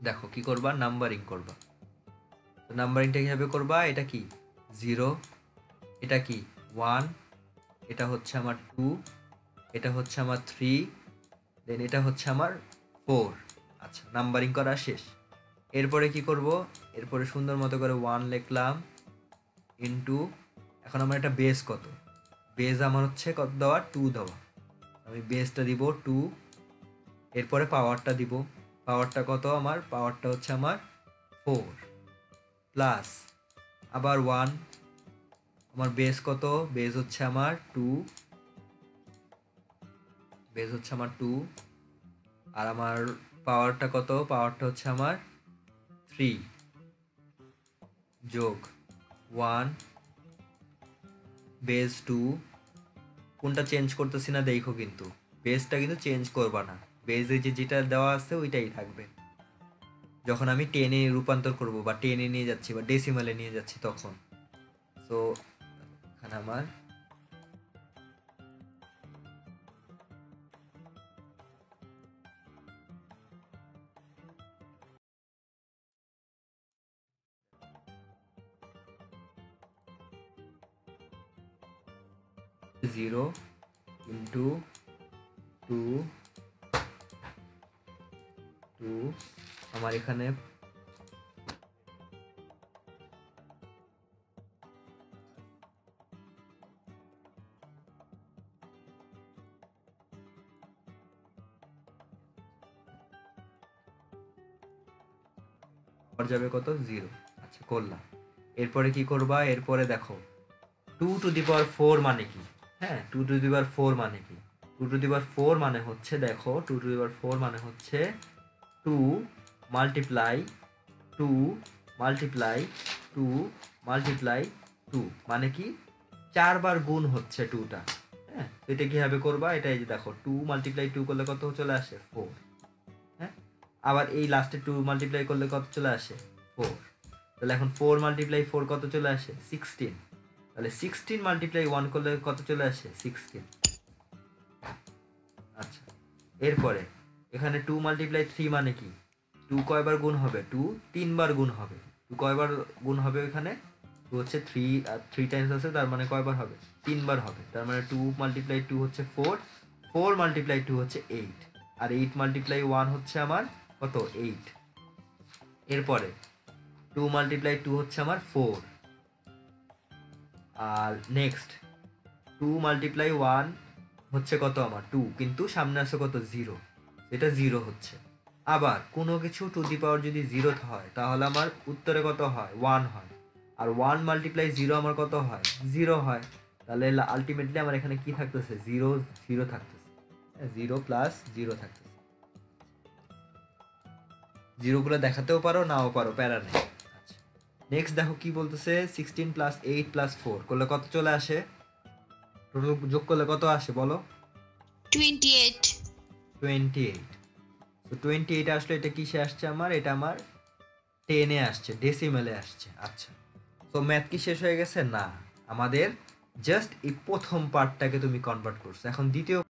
দেখো কি করবা, নাম্বারিং করবা। তো নাম্বারিংটা কীভাবে করবা, এটা কি 0, এটা কি 1, এটা হচ্ছে আমার 2, এটা হচ্ছে আমার 3, দেন এটা হচ্ছে আমার 4। আচ্ছা, নাম্বারিং করা শেষ। এরপরে কি করব, এরপরে সুন্দর মতো করে 1 লিখলাম ইনটু, এখন আমার এটা বেস কত, বেস আমার হচ্ছে কত দেওয়া, 2 দেওয়া, আমি বেসটা দিব 2, এরপরে পাওয়ারটা দিব, পাওয়ারটা কত আমার, পাওয়ারটা হচ্ছে আমার 4 প্লাস আবার 1, আমার বেস কত, বেস হচ্ছে আমার 2, বেস হচ্ছে আমার 2, আর আমার পাওয়ারটা কত, পাওয়ারটা হচ্ছে আমার 3 যোগ 1 বেস 2, কোনটা চেঞ্জ করতেছি না দেখো, কিন্তু বেসটা কিন্তু চেঞ্জ করবা না, বেসে যেটা দেওয়া আছে ওইটাই থাকবে। যখন আমি টেনে রূপান্তর করব বা টেনে নিয়ে যাচ্ছি বা ডেসিমালে নিয়ে যাচ্ছি তখন, সো এখানে আমার জিরো ইন্টু 2 আমার এখানে যাবে কত, 0। আচ্ছা করলাম। এরপরে কি করবা, এরপরে দেখো 2^4 মানে কি, হ্যাঁ 2^4 মানে কি, 2^4 মানে হচ্ছে, দেখো 2^4 মানে হচ্ছে 2 মাল্টিপ্লাই 2 মাল্টিপ্লাই 2 মাল্টিপ্লাই 2 মানে কি 4 বার গুণ হচ্ছে 2টা। হ্যাঁ, এটা কিভাবে করবা, এটা এই যে দেখো 2 মাল্টিপ্লাই 2 করলে কত চলে আসে, 4। হ্যাঁ, আবার এই লাস্টে 2 মাল্টিপ্লাই করলে কত চলে আসে, 4। তাহলে এখন 4 মাল্টিপ্লাই 4 কত চলে আসে, 16। তাহলে 16 মাল্টিপ্লাই 1 করলে কত চলে আসে, 16। আচ্ছা, এরপরে এখানে 2 মাল্টিপ্লাই 3 মানে কি, 2 কয়বার গুণ হবে, 2 3 বার গুণ হবে। 2 কয়বার গুণ হবে, এখানে 2 হচ্ছে 3, আর 3 টাইমস আছে, তার মানে কয়বার হবে, 3 বার হবে। তার মানে 2 মাল্টিপ্লাই 2 হচ্ছে 4, 4 মাল্টিপ্লাই 2 হচ্ছে 8, আর 8 মাল্টিপ্লাই 1 হচ্ছে আমার কত, 8। এরপরে 2 মাল্টিপ্লাই 2 হচ্ছে আমার 4, আর নেক্সট 2 মাল্টিপ্লাই 1 হচ্ছে কত আমার 2, কিন্তু সামনে আছে কত, 0, এটা 0 হচ্ছে। আবার কোনো কিছু টু দি পাওয়ার যদি 0 হয় তাহলে আমার উত্তরে কত হয়, 1 হয়, আর 1 মাল্টিপ্লাই 0 আমার কত হয়, 0 হয়। তাহলে আলটিমেটলি আমার এখানে কি থাকতেছে, 0 0 থাকতেছে, 0 প্লাস 0 থাকতেছে। 0 গুলো দেখাতেও পারো, নাও পারো, প্যারা নেই। আচ্ছা, নেক্সট দেখো কি বলতেছে, 16 প্লাস 8 প্লাস 4 করলে কত চলে আসে, টোটাল যোগ করলে কত আসে বলো, 28। 28। তো 28 আসলে এটা কিসে আসছে আমার, এটা আমার 10-এ আসছে, ডেসিমেলে আসছে। আচ্ছা, তো ম্যাথ কি শেষ হয়ে গেছে, না, আমাদের জাস্ট এই প্রথম পার্টটাকে তুমি কনভার্ট করছো, এখন দ্বিতীয়